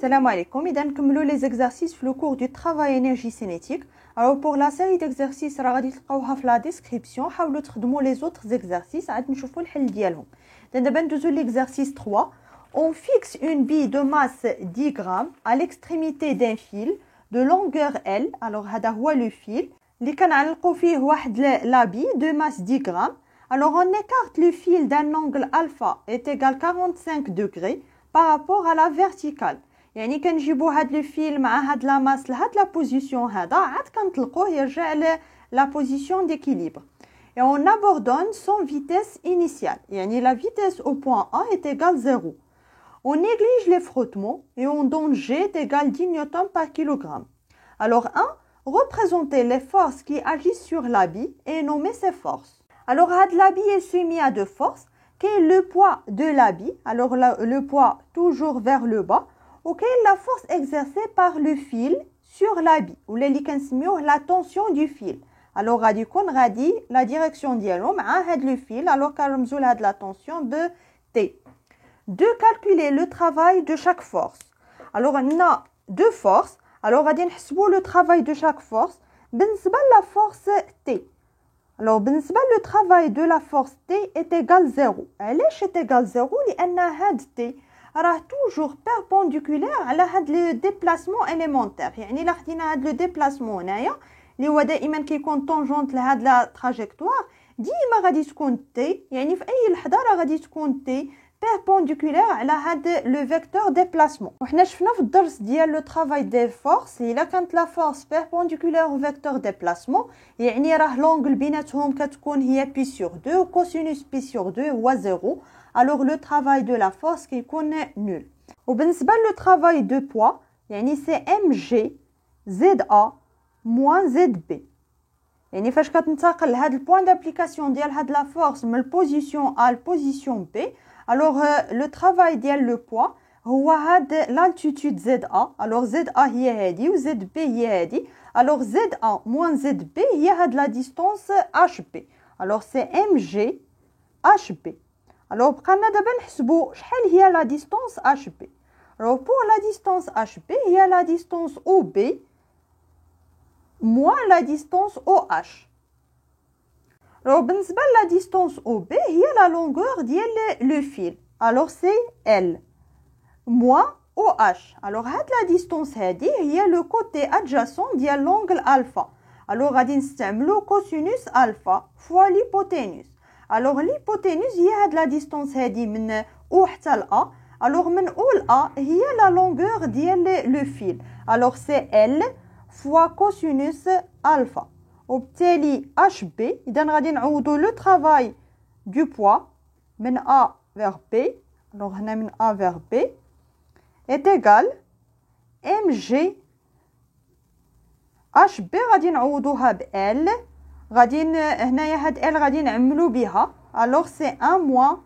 Salam alaikum, إذا نكملوا les exercices في le cours du travail énergie cinétique. Alors pour la série d'exercices راه غادي تلقاوها في la description. حاولوا تخدموا les autres exercices عاد نشوفوا الحل ديالهم. دابا ندوزو l'exercice 3. On fixe une bille de masse 10 grammes à l'extrémité d'un fil de longueur L. Alors هذا هو le fil اللي كنعلقوا فيه واحد la bille de masse 10 grammes. Alors on écarte le fil d'un angle alpha est égal 45 degrés par rapport à la verticale. يعني كنجيبوا هاد لو فيل مع هاد لا ماس لهاد لا بوزيسيون هذا عاد كنطلقوه يرجع لا بوزيسيون d'équilibre. Et on abandonne son vitesse initiale. يعني la vitesse au point A est égale 0. On néglige les frottements et on donne G est égal 10 N par kilogramme. Alors 1. Représenter les forces qui agissent sur la bille et nommer ces forces. Alors had la bille est soumise à deux forces. Quel est le poids de la bille? Alors le poids toujours vers le bas. Ok, la force exercée par le fil sur la bille ou les la tension du fil. Alors غادي يكون la direction ديالو مع هاد le fil alors كنرمزوا لهاد la tension de T. De calculer le travail de chaque force. Alors on a deux forces. Alors غادي نحسبوا le travail de chaque force بالنسبه la force T. Alors بالنسبه le travail de la force T est égal 0. علاش est égal 0 لان هاد T راه toujours perpendiculaire على هاد لو ديبلاسمون élémentaire. يعني الا خدينا هاد لو ديبلاسمون هنايا اللي هو دائما كيكون طونجونت لهاد لا تراجيكتوار ديما غادي تكون تي، يعني في اي لحظه راه غادي تكون تي perpendiculaire على هاد لو فيكتور ديبلاسمون. وحنا شفنا في الدرس ديال لو طرافاي دي فورس الا كانت لا فورس perpendiculaire او فيكتور ديبلاسمون يعني راه لونغل بيناتهم كتكون هي بي سور 2 وكوسينوس بي سور 2 هو 0. Alors le travail de la force qui est nul. وبالنسبة le travail de poids يعني c'est mg ZA moins ZB. يعني فاش كتنتقل هاد البوان d'application ديال هاد la force من البوزيسيون A للبوزيسيون B. Alors le travail ديال le poids هو هاد l'altitude ZA. Alors ZA هي هادي و ZB هي هادي. Alors ZA moins ZB هي هاد la distance HB. Alors c'est mg HB. Alors بقينا دابا نحسبوا شحال هي لا ديستانس اش بي. Alors pour la distance HB هي لا ديستانس OB moins la distance OH. Alors بالنسبه لا ديستانس OB هي لا longueur ديال لو فيل. Alors c'est L moins OH. Alors هاد لا ديستانس هادي هي لو كوتي adjacent ديال l'angle alpha. Alors غادي نستعملوا كوسينوس الفا فوا ليبوتينوس. Alors l'hypoténuse هي هاد la distance هادي من O حتى ل A. Alors من O ل A هي la longueur ديال le fil. Alors c'est L fois cosinus alpha. وبالتالي HB إذا غادي نعوضوا le travail du poids من A vers B. Alors هنا من A vers B est égal mg HB غادي نعوضوها ب L. غادي هنايا هاد ال غادي نعملو بها. alors c'est 1 moins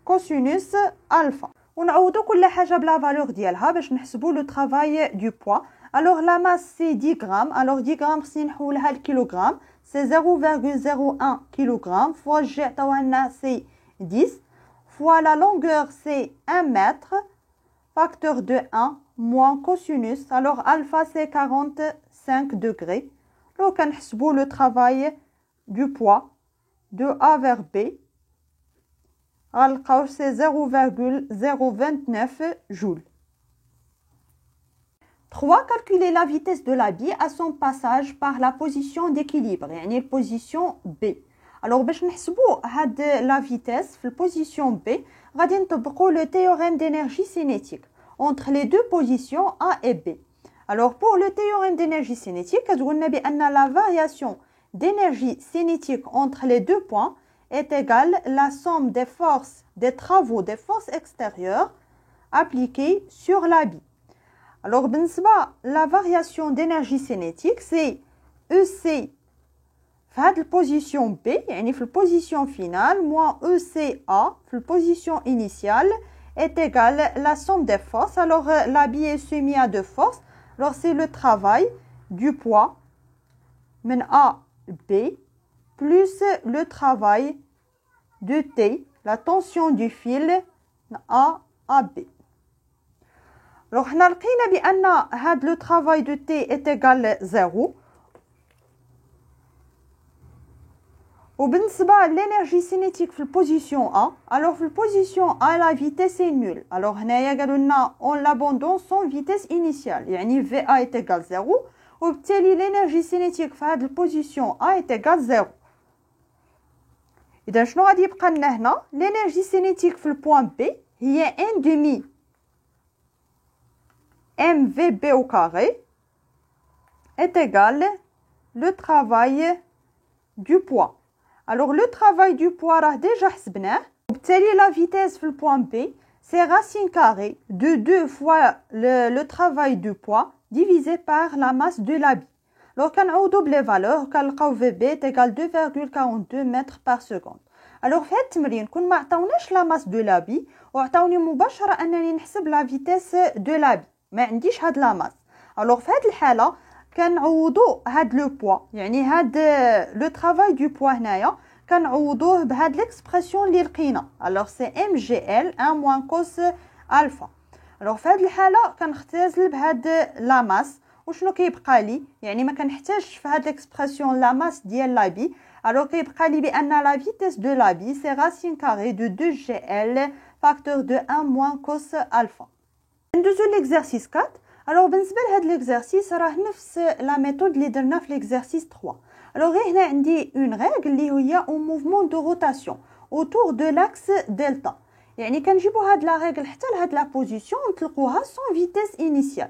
cosinus alpha. ونعوضو كل حاجه بلا فالور ديالها باش نحسبوا لو travail du poids. alors la masse c'est 10 grammes. alors 10 grammes خصني نحولها لكيلوغرام c'est 0,01 kg fois g عطاوها لنا c'est 10 fois la longueur c'est 1 mètre facteur de 1 moins cosinus. alors alpha c'est 45 degrés. لو كنحسبوا le travail du poids de A vers B غنلقاو c'est 0,029 joules. 3. Calculer la vitesse de la bille à son passage par la position d'équilibre يعني البوزيسيون B. alors باش نحسبوا هاد la vitesse في البوزيسيون B غادي نطبقوا le théorème d'énergie cinétique entre les deux positions A et B. Alors pour le théorème d'énergie cinétique, la variation d'énergie cinétique entre les deux points est égale la somme des forces, des travaux des forces extérieures appliquées sur la bille. Alors la variation d'énergie cinétique c'est EC في هاد البوزيسيون B يعني في البوزيسيون finale moins ECA في البوزيسيون initiale est égale la somme des forces. Alors la bille est soumise à deux forces. Alors c'est le travail du poids من A B plus le travail de T, la tension du fil A à B. Alors حنا لقينا بان هاد لو طرافاي دو تي est égal 0. وبالنسبه للانرجي سينيتيك في البوزيسيون A, alors في البوزيسيون A la vitesse est nulle. alors هنايا قالوا لنا on l'abandonne sans vitesse initiale, يعني VA est égal 0, وبالتالي الانرجي سينيتيك في هاد البوزيسيون A est égal 0. اذا شنو غادي يبقى لنا هنا؟ الانرجي سينيتيك في البوان B هي 1 demi mvb au carré est égal le travail du poids. Alors le travail du poids راه déjà حسبناه, وبالتالي la vitesse في البوان B c'est racine carrée de 2 fois le travail du poids divisé par la masse de l'habit. Alors كنعوضوا بلي فالور كنلقاو VB est égal 2,42 mètres par seconde. alors في هاد التمرين كون ما عطاوناش la masse de l'habit وعطاوني مباشره انني نحسب la vitesse de l'habit, ما عنديش هاد لا ماس. alors في هاد الحاله كنعوضوا هاد لو بوا, يعني هاد لو طرافاي دو بوا هنايا كنعوضوه بهاد ليكسبرسيون اللي لقينا. alors سي ام جي ال 1 موان كوس الفا. alors في هاد الحاله كنختزل بهاد لا ماس, وشنو كيبقى لي؟ يعني ما كنحتاجش في هاد ليكسبرسيون لا ماس ديال لابي. alors كيبقى لي بان لا فيتيس دو لابي سي راسين كاري دو 2 جي ال فاكتور دو 1 موان كوس الفا. ندوزو ليكزارسيس 4. alors بالنسبه لهاد ليكزارسيس راه نفس لا ميثود اللي درنا في ليكزارسيس 3. alors غير هنا عندي اون ريغل اللي هي او موفمون دو روتاسيون اوتور دو لاكس دلتا, يعني كنجيبو هاد لا ريغل حتى لهاد لا بوزيسيون ونطلقوها سون فيتيس انيسيال.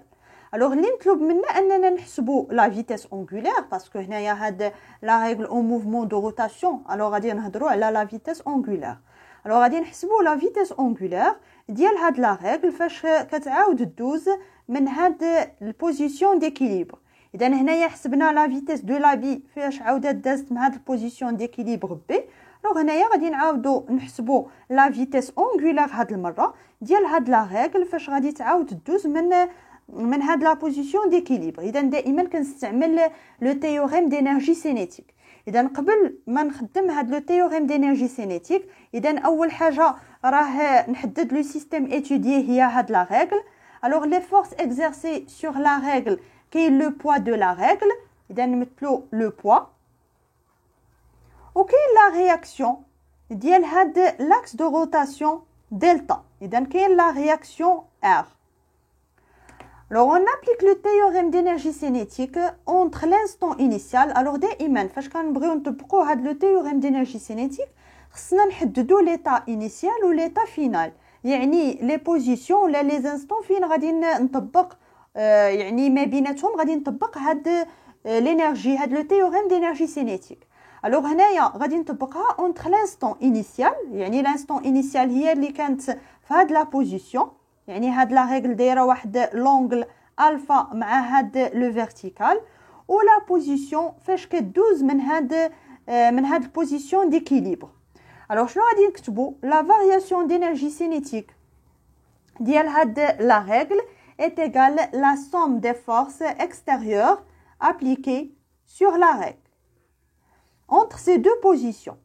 alors اللي مطلوب منا اننا نحسبوا لا فيتيس اونغولير باسكو هنايا هاد لا ريغل او موفمون دو روتاسيون. alors غادي نهضروا على لا فيتيس اونغولير. alors غادي نحسبوا لا فيتيس اونغولير ديال هاد لا ريغل فاش كتعاود دوز من هاد البوزيسيون ديكيليبر. اذا هنايا حسبنا لا فيتيس دو لابي فاش عاودت دازت من هاد البوزيسيون ديكيليبر بي. لو هنايا غادي نعاودو نحسبوا لا فيتيس اونغولير هاد المره ديال هاد لا ريغل فاش غادي تعاود دوز من هاد لا بوزيسيون ديكيليبر. اذا دائما كنستعمل لو تيوريم دينيرجي سينيتيك. اذا قبل ما نخدم هاد لو تيوريم دينيرجي سينيتيك, اذا اول حاجه راه نحدد لو سيستيم étudié هي هاد لا ريغل. alors les forces exercées sur la règle qui est le poids de la règle, اذا نمثلو le poids, وكاين la réaction ديال هاد l'axe de rotation delta, اذا كاين la réaction R. alors on applique le théorème d'énergie cinétique entre l'instant initial. alors دائما فاش كنبغيو نطبقوا هاد لو théorème d'énergie cinétique خصنا نحددوا l'état initial و l'état final, يعني لي بوزيسيون ولا لي زانستون فين غادي نطبق يعني ما بيناتهم غادي نطبق هاد لينيرجي, هاد لو تيوريم دينيرجي سينيتيك. alors هنايا غادي نطبقها اونتر لانستون انيسيال, يعني لانستون انيسيال هي اللي كانت في هاد لا بوزيسيون, يعني هاد لا ريغل دايره واحد لونغل الفا مع هاد لو فيرتيكال, ولا بوزيسيون فاش كدوز من هاد البوزيسيون ديكيليبر. alors شنو غادي نكتبوا؟ لا فارياسيون دينيرجي سينيتيك ديال هاد لا ريغل est égale la somme des forces extérieures appliquées sur la règle entre ces deux positions.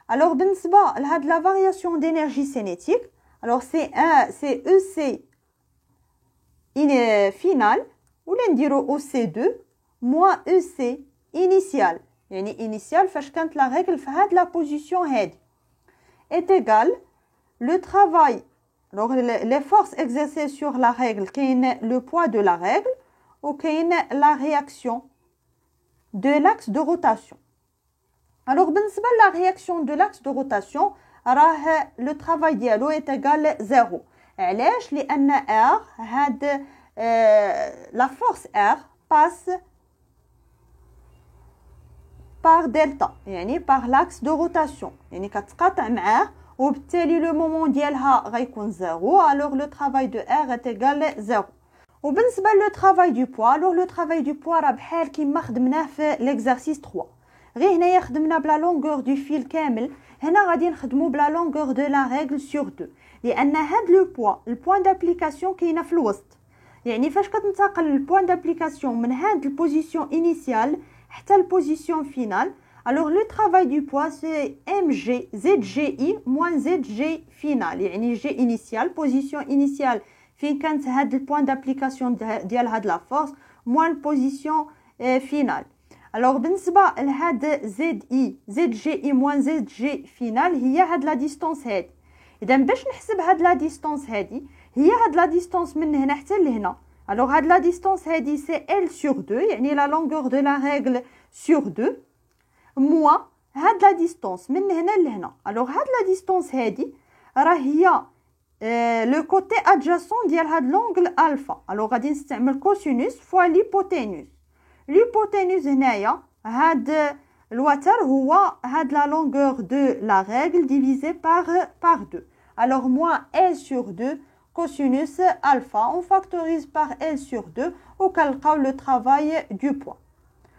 alors بالنسبه لهاد la variation d'énergie cinétique, alors c'est EC final ولا نديرو OC2 moins EC initial, يعني initial فاش كانت la règle في هاد la position هادي est égal le travail. alors les forces exercées sur la règle, كاين le poids de la règle وكاين la réaction de l'axe de rotation. alors بالنسبه la réaction de l'axe de rotation راه le travail ديالو est égal 0. علاش؟ لان R هاد la force R passe par delta, يعني par l'axe de rotation, يعني كتقاطع معاه وبالتالي لو مومون ديالها غيكون 0. alors le travail de R est égal 0. وبالنسبه لو travail du poids, alors le travail du poids راه بحال كيما خدمناه في l'exercice 3. غير هنايا خدمنا بلا لونغور دو فيل كامل, هنا غادي نخدموا بلا لونغور دو لا ريغل سور 2, لان هاد لو بوا البوين دابليكاسيون كاينه في الوسط, يعني فاش كتنتقل البوين دابليكاسيون من هاد البوزيسيون انيسيال حتى البوزيسيون فينال, alors le travail du poids c'est mg zgi moins zg final, يعني g initial position initiale فين كانت هاد البوان دابليكاسيون ديال هاد لا فورس موان البوزيسيون فينال. الوغ بالنسبه لهاد زد اي زد جي اي موان زد جي فينال هي هاد لا ديستونس هادي. اذا باش نحسب هاد لا ديستونس هادي هي هاد لا ديستونس من هنا حتى لهنا. الوغ هاد لا ديستونس هادي سي ال سور 2 يعني لا لونغور دو لا ريغل سور 2 موا هاد لا ديستونس من هنا لهنا. الوغ هاد لا ديستونس هادي راه هي لو كوتي ادجاسون ديال هاد لونغل الفا. الوغ غادي نستعمل كوسينوس فوا ليبوتينوس. ليبوتينوس هنايا هاد الوتر هو هاد لا لونغور دو لا ريغل ديفيزي بار 2. الوغ موان ال سور 2 cosinus alpha, on factorise par L sur 2 وكنلقاو le travail du poids.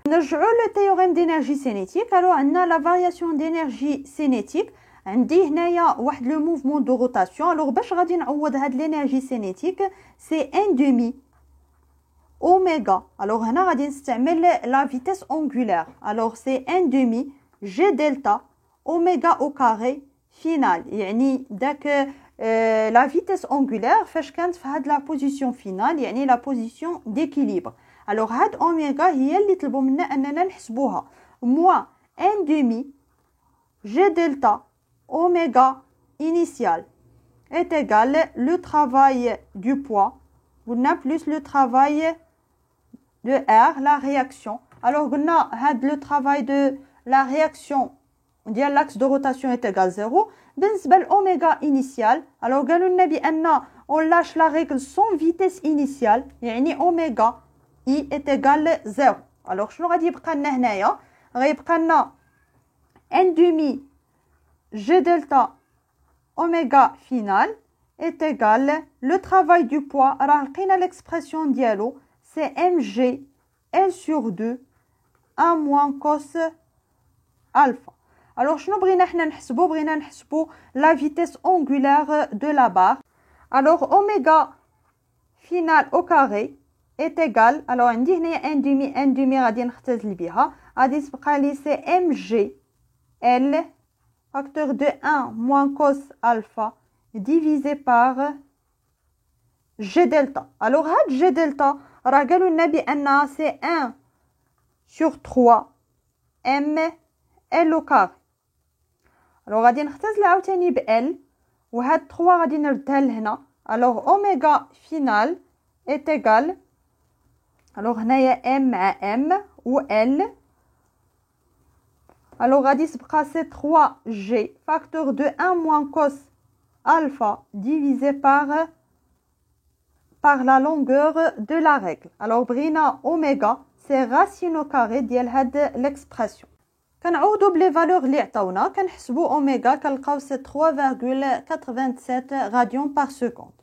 نرجعوا le théorème d'énergie cinétique. Alors عندنا la variation d'énergie cinétique. عندي هنايا واحد le mouvement de rotation. Alors باش غادي نعوض هاد l'énergie cinétique c'est 1/2 oméga. Alors هنا غادي نستعمل la vitesse angulaire. Alors c'est 1/2 g delta oméga au carré final. يعني داك la vitesse angulaire فاش كانت في هاد لا بوزيسيون فينال يعني لا بوزيسيون ديكيليبر. الوغ هاد اوميغا هي اللي طلبوا منا اننا نحسبوها موان 1/2 جي دلتا اوميغا initial est égal le travail du poids قلنا plus le travail de R la réaction. alors قلنا هاد le travail de la réaction ديال l'axe de rotation est égal 0. بالنسبه لأوميغا initial alors قالوا لنا بان on lâche la règle sans vitesse initiale يعني اوميغا I est égal 0. alors شنو غادي يبقى لنا هنايا؟ غيبقى لنا 1/2 g delta اوميغا final est égal le travail du poids. راه لقينا l'expression ديالو c'est mg L sur 2 1 moins cos alpha. alors شنو بغينا حنا نحسبو؟ بغينا نحسبو la vitesse angulaire de la barre. alors oméga final au carré est égal alors عندي هنايا 1/2 غادي نختزل بها غادي تبقى لي سي mg L facteur de 1 moins cos alpha divisé par g delta. alors هاد g delta راه قالوا لنا بانها سي 1 sur 3 m L au carré. alors غادي نختزل عاوتاني ب L وهاد 3 غادي نردها لهنا. alors اوميغا فينال est égal alors هنايا M مع M و L alors غادي تبقى سي 3G facteur de 1 moins cos alpha divisé par la longueur de la règle. alors بغينا اوميغا سي racine au carré ديال هاد l'expression. كنعوضوا بلي فالور اللي عطاونا كنحسبوا اوميغا كنلقاو سي 3,87 radions par seconde.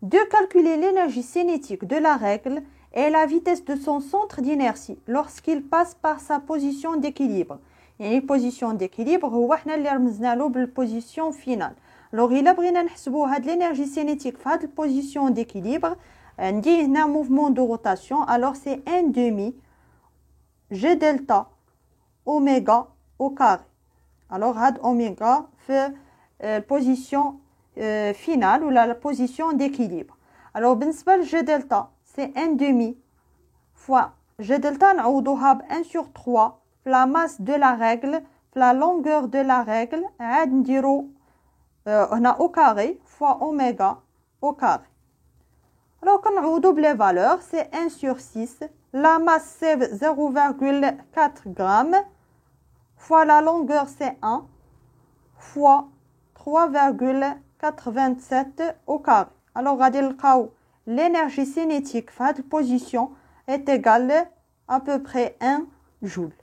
de calculer l'énergie cinétique de la règle et la vitesse de son centre d'inertie lorsqu'il passe par sa position d'équilibre. يعني position d'équilibre هو حنا اللي رمزنا له بالبوزيسيون فينال. لو الا بغينا نحسبوا هاد l'énergie cinétique في هاد البوزيسيون d'équilibre عندي هنا mouvement de rotation alors c'est 1/2 g delta oméga au carré. alors هاد oméga في position finale ou la position d'équilibre. alors بالنسبه ل g delta c'est 1/2 fois g delta نعوضوها ب 1 sur 3 la masse de la règle la longueur de la règle عاد نديرو هنا au carré fois oméga au carré. alors كنعوضو بلي valeurs c'est 1 sur 6 la masse c'est 0,4 grammes fois la longueur c'est 1 fois 3,87 au carré. alors غادي نلقاو l'énergie cinétique في هاد البوزيسيون est égale à peu près 1 joule.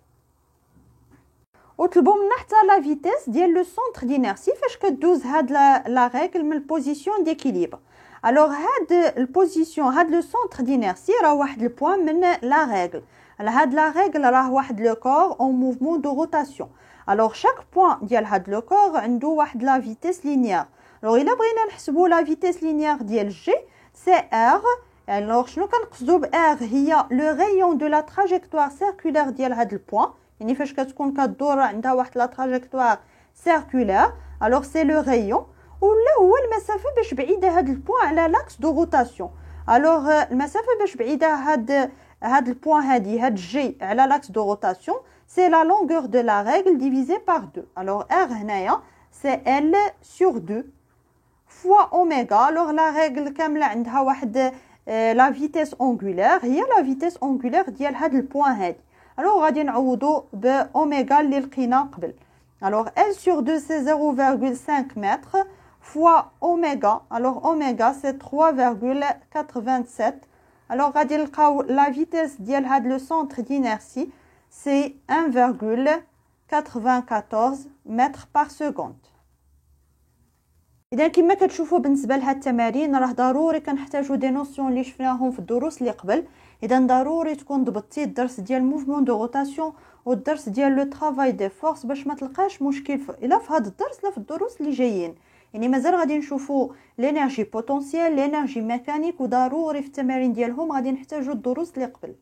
وطلبوا منا حتى لا فيتيس ديال لو سونتر دينيرسي فاش كدوز هاد لا ريغل من البوزيسيون ديكيليبر. الوغ هاد البوزيسيون هاد لو سونتر دينيرسي راه واحد البوان من لا ريغل. هاد لا ريغل راه واحد لو كور اون موفمون دو روتاسيون. الوغ شاك بوان ديال هاد لو كور عنده واحد لا فيتيس لينيير. الوغ الا بغينا نحسبوا لا فيتيس لينيير ديال جي سي ار. الوغ شنو كنقصدوا ب ار؟ هي لو رايون دو لا تراجيكتوار سيركولير ديال هاد البوان. يعني فاش كتكون كدور عندها واحد لا تراجيكتوار سيركولير الوغ سي لو رايون ولا هو المسافه باش بعيده هاد البوين على لاكس دو روتاسيون. الوغ المسافه باش بعيده هاد البوين هاد جي على لاكس دو روتاسيون سي لا لونغور دو لا رègle divisé par 2. الوغ ار هنايا سي ال sur 2 fois اوميغا. الوغ لا رègle كامله عندها واحد لا فيتيس اونغولير هي لا فيتيس اونغولير ديال هاد البوين هادي. الوغ غادي نعوضو باوميغا اللي لقينا قبل. الوغ ال sur 2 c'est 0,5 mètres fois oméga. Alors oméga c'est 3,87. Alors غادي نلقاو la vitesse ديال هاد لو centre d'inertie c'est 1,94 mètres par seconde. اذا كما كتشوفوا بالنسبه لهاد التمارين راه ضروري كنحتاجوا دي نوسيون اللي شفناهم في الدروس اللي قبل. اذا ضروري تكون ضبطتي الدرس ديال موفمون دو روتاسيون والدرس ديال لو طرافاي دي فورس باش ما تلقاش مشكل الا في هذا الدرس لا في الدروس اللي جايين. يعني مازال غادي نشوفوا لينيرجي بوتونسييل لينيرجي ميكانيك وضروري في التمارين ديالهم غادي نحتاجوا الدروس اللي قبل.